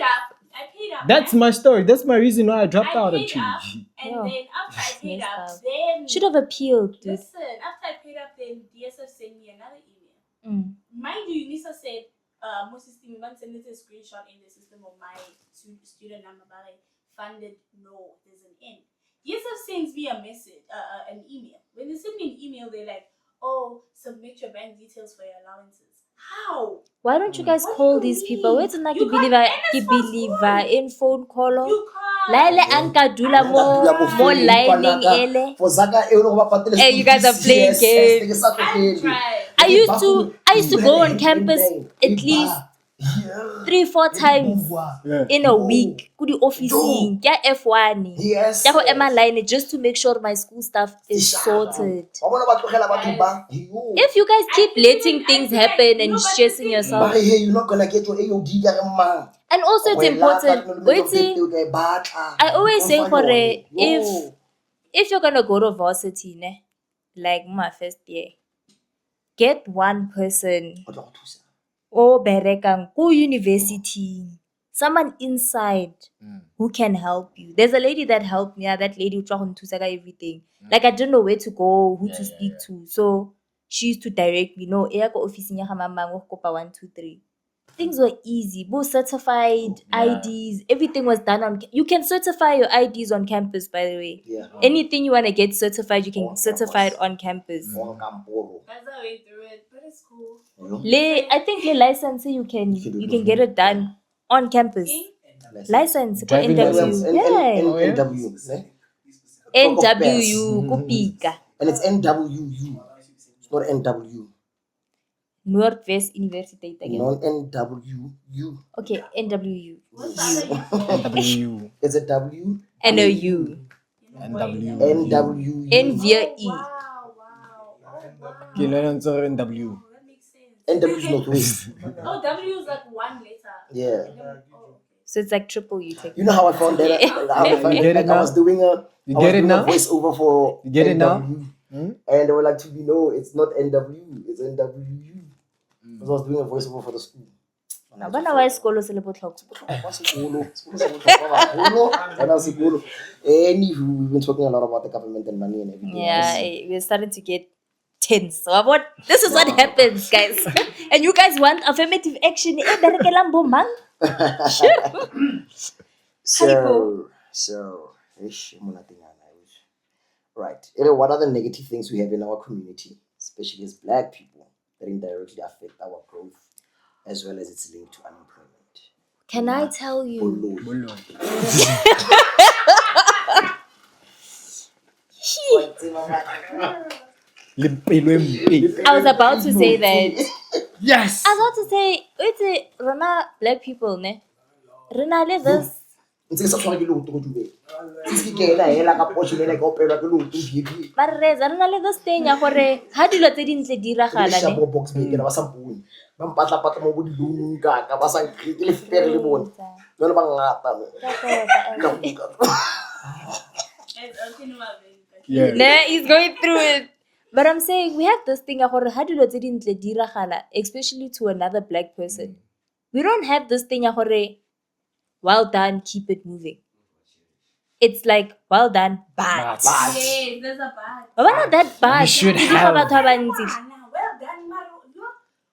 up. I paid up. That's my story. That's my reason why I dropped out paid actually. up, and Yeah. then after I paid Messed up, up. then Should have appealed, dude. listen. After I paid up, then DSF sent me another email. Mind you, UNISA said, Moses Timuban sent it a screenshot in the system of my student number, but I funded no, there's an N. DSF sends me a message, an email. When they send me an email, they're like, oh, submit your bank details for your allowances. How? Why don't you guys What call do you these people? mean? Wait till You believe can't in phone call. You can't. Laile anka dula more lining ele. For Zaga, Hey, you guys are playing games. I'm trying. I used to go on campus at least 3-4 times in a week. Kudi officing, ya F1. Yes. Ya go ema line just to make sure my school stuff is sorted. If you guys keep letting things happen and stressing yourself, You're not gonna get your AOD, and also it's important. Wait, I always say for if you're gonna go to varsity, ne, like my first year, get one person or berekang go university, someone inside who can help you. There's a lady that helped me. That lady who tried to everything. Like I didn't know where to go, who to speak to. So she used to direct me. No, office niya mama 1, 2, 3. Things were easy. Both certified IDs, everything was done on. You can certify your IDs on campus, by the way. Yeah. Anything you want to get certified, you can certify it on campus. That's how we do it, but it's cool. I think the license you can get it done on campus. License Driving license. NW. NWU kupika. And it's NWU. It's not NW. Northwest University again. Non NWU. Okay, NWU. NWU. It's a W. NOU. NW. NWU. NVE. Wow. Okay, NW. That makes sense. NW is Northwest. Oh, W is like one letter. Yeah. Oh, So it's like triple U technically. You know how I found that? You get it I was now? doing a You get it now? voiceover for You get it now? NW. And they were like, to be no, it's not NW, it's NWU. Because I was doing a voiceover for the school. Bana wa isikolo se le botlhokwa. Anywho, we've been talking a lot about the government and money and everything. Yeah, we're starting to get tense. What? This is what happens, guys. And you guys want affirmative action. Right. What are the negative things we have in our community, especially as Black people, that indirectly affect our growth as well as it's linked to unemployment? Can I tell you? I was about to say that. Yes. I was about to say, it's Rana Black people, ne? Rana le this. But Reza, Rana le this thing, ya gore, ha dilo tse dintle di diragala, ne? Yeah. Ne, he's going through it. But I'm saying we have this thing, ya gore, ha dilo tse dintle di diragala, especially to another Black person. We don't have this thing, ya gore, well done, keep it moving. It's like, well done, bad. Yes, there's a bad. But why not that bad? You should It's have- about how bad it is. Well done, Maro.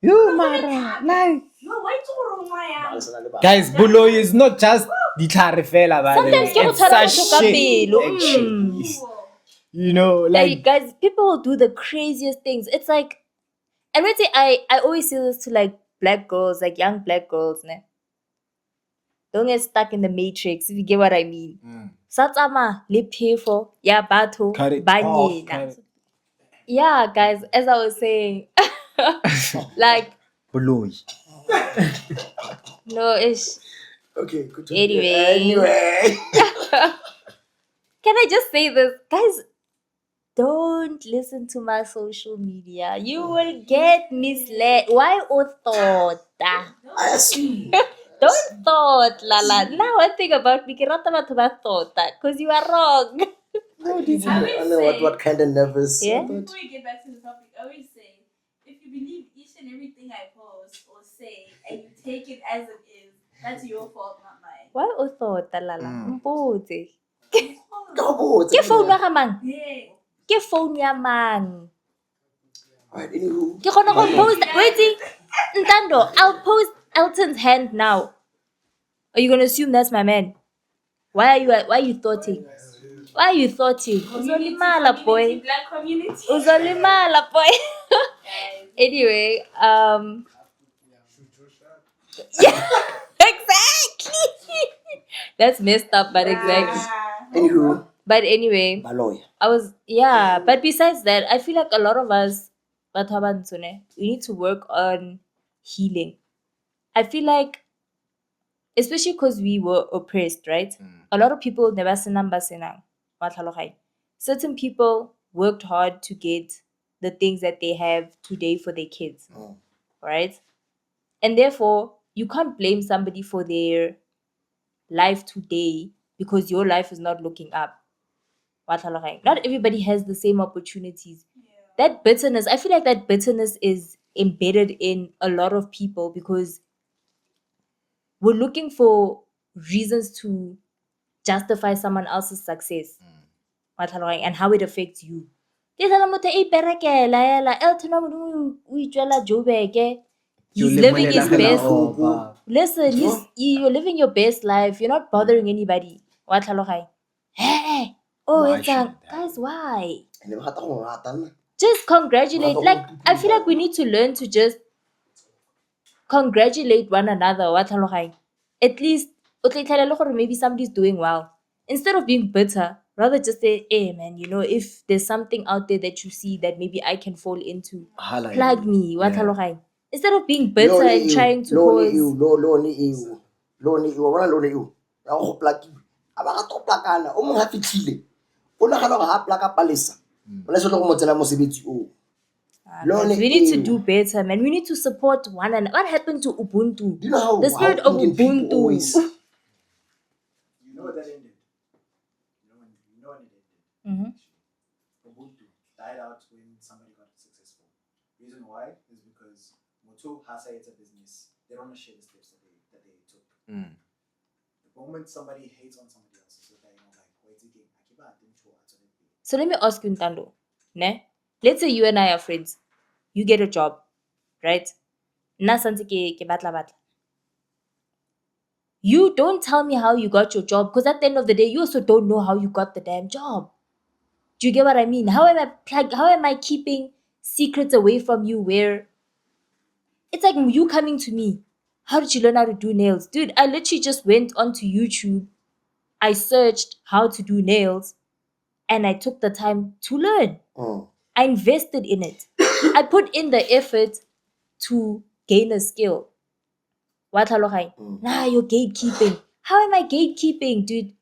You Mara, like You're way too wrong, Maya. guys, Buloy is not just ditlhare fela, but Sometimes ke go it's tshwara such motho ka shit, pelo, actually. You know, Like, like guys, people will do the craziest things. It's like, and when I always say this to like Black girls, like young Black girls, ne? Don't get stuck in the matrix, if you get what I mean. Satsama le phefo ya batho cut it ba off, nyena. cut it. Yeah, guys, as I was saying, like, Buloy. no, it's. Okay, good. Anyway. Can I just say this? Guys, don't listen to my social media. You will get misled. Why thought? I assume. Don't thought, Lala. Now one thing about me, ke rata batho ba thought because you are wrong. I know what kind of nervous. Yeah? Before we get back to the topic, I always say, if you believe each and everything I post or say and you take it as it is, that's your fault, not mine. Why thought, Lala? Mpotse. Go, Ke phone ya ga mang? Yeah. Ke phone ya mang? Alright, anywho. Ke gonna go post. Waiting, Ntando, I'll post Elton's hand now. Are you gonna assume that's my man? Why are you thoughting? Why are you thoughting? Uzolimala, boy. Black community. Uzolimala, boy. Anyway, yeah, exactly. That's messed up, but exactly. Anywho. But anyway, Baloy. but besides that, I feel like a lot of us, we need to work on healing. I feel like, especially because we were oppressed, right? A lot of people never senang. Certain people worked hard to get the things that they have today for their kids, right? And therefore, you can't blame somebody for their life today because your life is not looking up. Not everybody has the same opportunities. That bitterness, I feel like that bitterness is embedded in a lot of people because we're looking for reasons to justify someone else's success and how it affects you. He's living his best. Listen, you're living your best life. You're not bothering anybody. Hey, it's guys, why? Just congratulate. Like, I feel like we need to learn to just congratulate one another. At least, maybe somebody's doing well. Instead of being bitter, rather just say, hey man, if there's something out there that you see that maybe I can fall into, plug me. Instead of being bitter and trying to cause. We need to do better, man. We need to support one another. What happened to Ubuntu? You know how The spirit of Indian people Ubuntu. always- You know what that ended? You know when it ended? Mhm. Ubuntu died out when somebody got successful. Reason why is because Motu Hasa it's a business. They don't want to share the steps that they took. The moment somebody hates on somebody else, so that like, wait again, So let me ask you, Ntando, ne? let's say you and I are friends. You get a job, right? Nna santse ke batla. You don't tell me how you got your job because at the end of the day, you also don't know how you got the damn job. Do you get what I mean? How am I keeping secrets away from you where it's like you coming to me? How did you learn how to do nails? Dude, I literally just went onto YouTube. I searched how to do nails and I took the time to learn. I invested in it. I put in the effort to gain a skill. What Nah, you're gatekeeping. How am I gatekeeping, dude?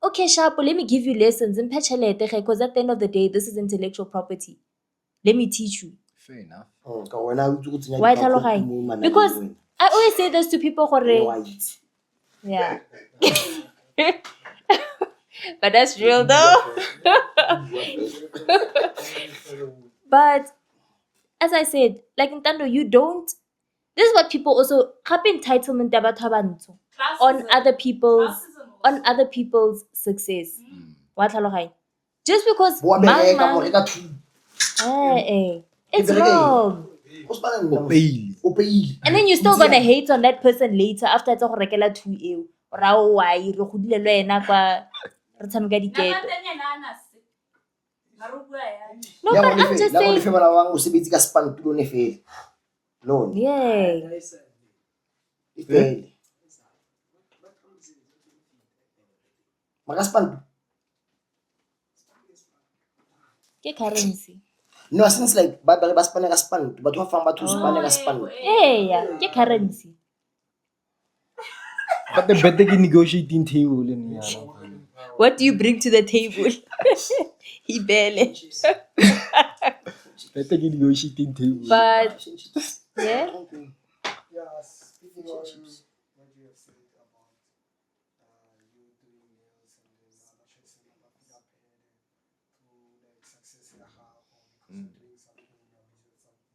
Okay, Sharpo, let me give you lessons in because at the end of the day, this is intellectual property. Let me teach you. Fair enough. Why because I always say this to people yeah. But that's real though. But as I said, like Ntando, you don't. This is what people also entitlement on other people's success. Just because it's wrong. And then you're still gonna hate on that person later after it's all regular 2 No, but I'm just saying. Yeah. Ke currency. No, since like ba spana ka span, batho ba fang batho spana ka span. Yeah, ke currency. But the better ke negotiating table in What do you bring to the table? He barely. better ke negotiating table. But yeah. Yeah, speaking on what you have said about you doing nails and then not chasing about to like success in a half or because you're doing something in your business something.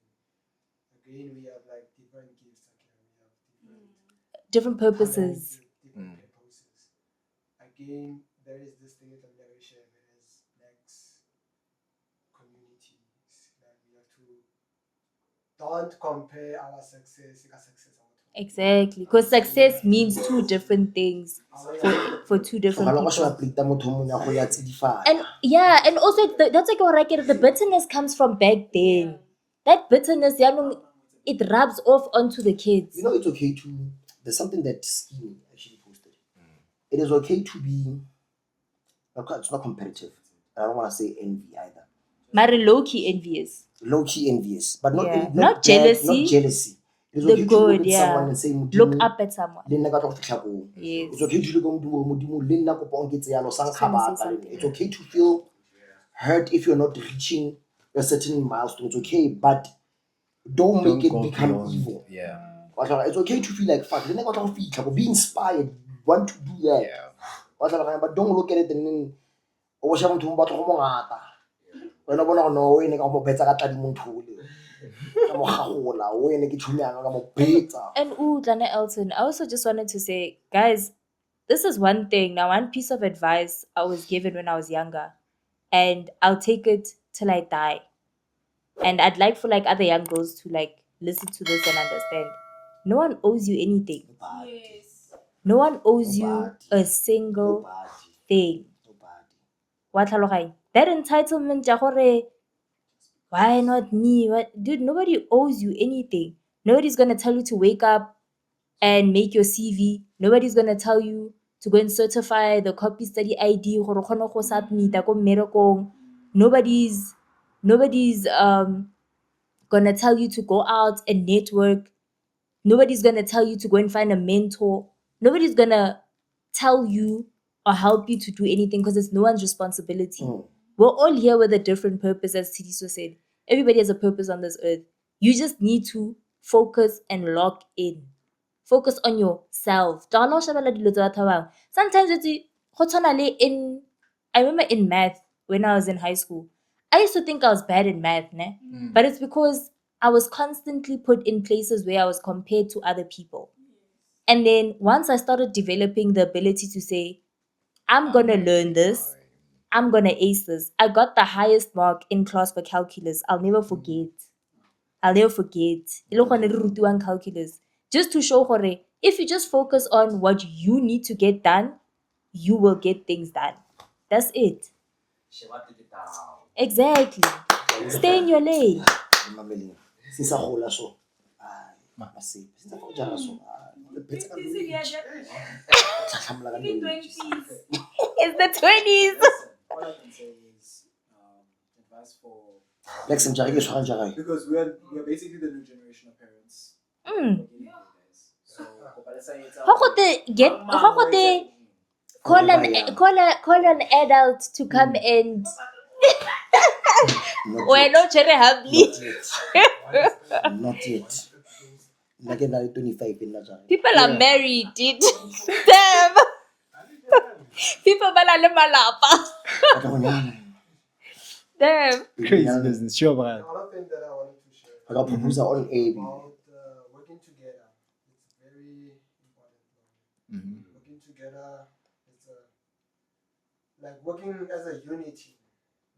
Again, we have like different gifts. Okay, we have Different purposes. Different purposes. Again, there is this thing that I'm very sure as next communities. Like we have to don't compare our success with success. Exactly, because success means two different things for two different people. And yeah, and also that's like the bitterness comes from back then. That bitterness, it rubs off onto the kids. You know, it's okay to. There's something that Skinny actually posted. It is okay to be. It's not competitive. I don't want to say envy either. Mara low-key envious. Low-key envious, but not Yeah. not jealousy. Not jealousy. It's The okay good, to look at yeah. someone and say, Look up at someone. Yes. It's okay to look at It's okay to feel hurt if you're not reaching a certain milestone. It's okay, but don't make it become beyond. evil. Yeah. It's okay to feel like fuck. Be inspired, want to do that. Yeah. But don't look at it and then wena bona go no ene ka mo betsa ka tadi monthole ka mo gagola o ene ke tshumyana ka mo betsa. And Tlane Elton, I also just wanted to say, guys, this is one thing. Now, one piece of advice I was given when I was younger, and I'll take it till I die. And I'd like for like other young girls to like listen to this and understand. No one owes you anything. Yes. No one owes you a single thing. That entitlement, why not me? Dude, nobody owes you anything. Nobody's gonna tell you to wake up and make your CV. Nobody's gonna tell you to go and certify the copy study ID. Nobody's gonna tell you to go out and network. Nobody's gonna tell you to go and find a mentor. Nobody's gonna tell you or help you to do anything because it's no one's responsibility. We're all here with a different purpose, as Tshidiso said. Everybody has a purpose on this earth. You just need to focus and lock in. Focus on yourself. Sometimes I remember in math when I was in high school, I used to think I was bad in math, but it's because I was constantly put in places where I was compared to other people. And then once I started developing the ability to say, I'm gonna learn this, I'm gonna ace this. I got the highest mark in class for calculus. I'll never forget. E le gone re rutiwang calculus. Just to show gore if you just focus on what you need to get done, you will get things done. That's it. Exactly. Stay in your lane. Since I hold us so, since I hold us so, It's the 20s. All I can say is advice for Lex and Jerry, because we are basically the new generation of parents. Mm. So Palesa, it's How could they call an adult to come and we're not very humbly. Not yet. Like another 25 in Najari. People are married, dude. Damn. People balale malapa. Damn. Crazy business. Sure, man. Another thing that I wanted to share I got proposal on A. about working together. It's very important. Working together, it's like working as a unity,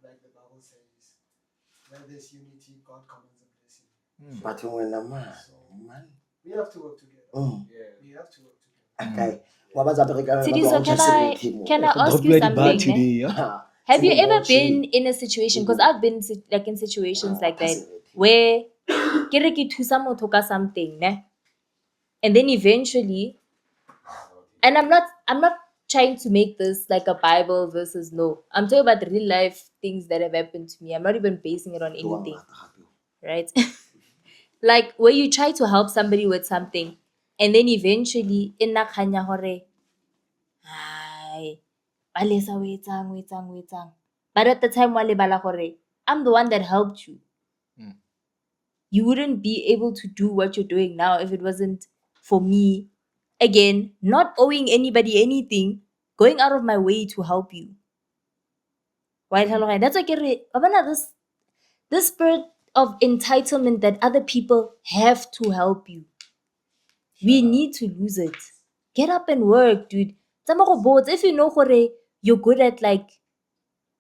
like the Bible says. Where there's unity, God commands a blessing. But when a man, We have to work together. We have to work together. okay. What was Tshidiso, can I ask you something? Today, Have you ever been in a situation? Because I've been like in situations like that where ke re ke thusa motho ka something, ne? And then eventually, and I'm not trying to make this like a Bible versus no. I'm talking about real life things that have happened to me. I'm not even basing it on anything, right? Like where you try to help somebody with something, and then eventually in na khanya hore, hi, Palesa o etsang. But at the time wa lebala hore, I'm the one that helped you. You wouldn't be able to do what you're doing now if it wasn't for me. Again, not owing anybody anything, going out of my way to help you. Why that's why this spirit of entitlement that other people have to help you. We need to lose it. Get up and work, dude. If you know gore, you're good at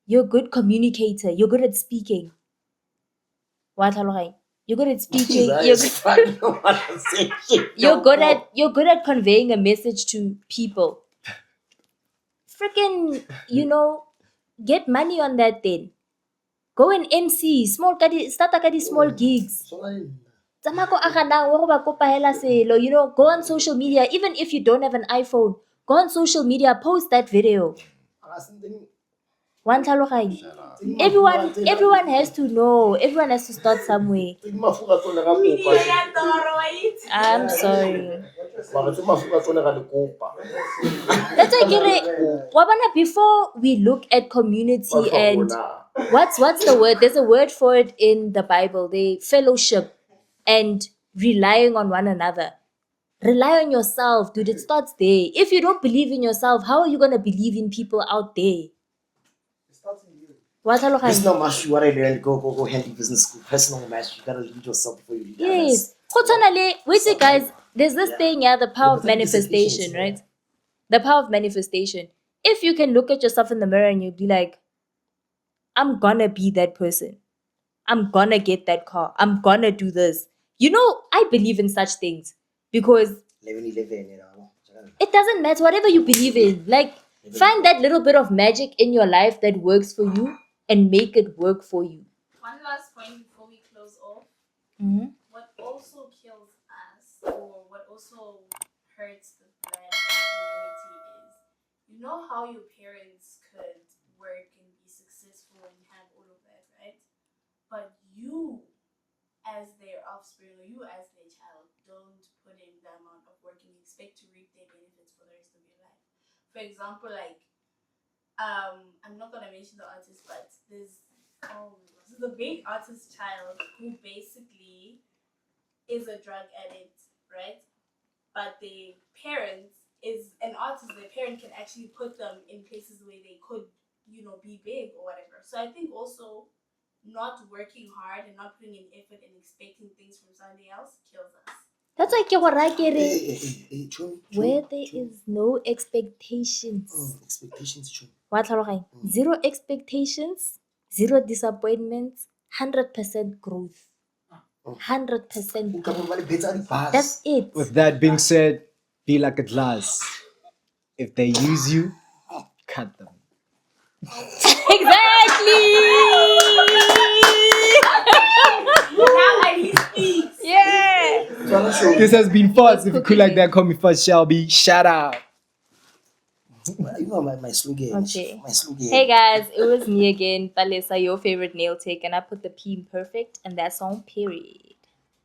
you're a good communicator, you're good at speaking. You're good at speaking. You're good at conveying a message to people. Freaking, get money on that then. Go and MC, start small gigs. Go on social media. Even if you don't have an iPhone, go on social media, post that video. Everyone has to know. Everyone has to start somewhere. I'm sorry. That's why before we look at community and what's the word? There's a word for it in the Bible. They fellowship and relying on one another. Rely on yourself, dude. It starts there. If you don't believe in yourself, how are you gonna believe in people out there? It starts in you. Personal mastery, what I learned, go handle business school. Personal mastery, you gotta lead yourself before you lead Yes. Wait, guys, there's this thing, the power of manifestation, right? The power of manifestation. If you can look at yourself in the mirror and you'll be like, I'm gonna be that person. I'm gonna get that car. I'm gonna do this. I believe in such things because it doesn't matter whatever you believe in. Like, find that little bit of magic in your life that works for you and make it work for you. One last point before we close off. Mm-hmm. What also kills us, or what also hurts the black community is, how your parents could work and be successful and have all of that, right? But you, as their offspring, or you as their child, don't put in the amount of work and expect to reap their benefits for the rest of your life. For example, I'm not gonna mention the artist, but this is a big artist child who basically is a drug addict, right? But the parents is an artist. The parent can actually put them in places where they could, be big or whatever. So I think also not working hard and not putting in effort and expecting things from somebody else kills us. That's why where there is no expectations. Expectations, true. Wa tlhaloganya? Zero expectations, zero disappointments, 100% growth. 100% growth. That's it. With that being said, be like a glass. If they use you, cut them. Exactly. Now I speak. Yeah. This has been Fuzz. If you could like that, call me Fuzz Shelby. Shout out. You know my slogan. Okay. My slogan. Hey guys, it was me again, Palesa, your favorite nail take, and I put the P in perfect, and that's on period.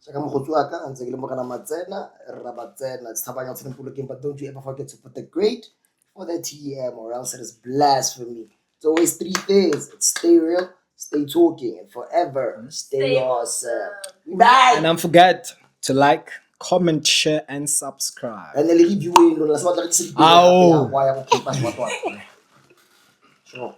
Shaka mogotsi wa ka ntse ke le mogana matsena ra batsena tshabanya tsene polokeng, but don't you ever forget to put the great for the TM or else it is blasphemy. It's always three things. It's stay real, stay talking, and forever stay awesome. Bye. And don't forget to like, comment, share, and subscribe. And then leave you in on the Ow. why I will keep my Sure.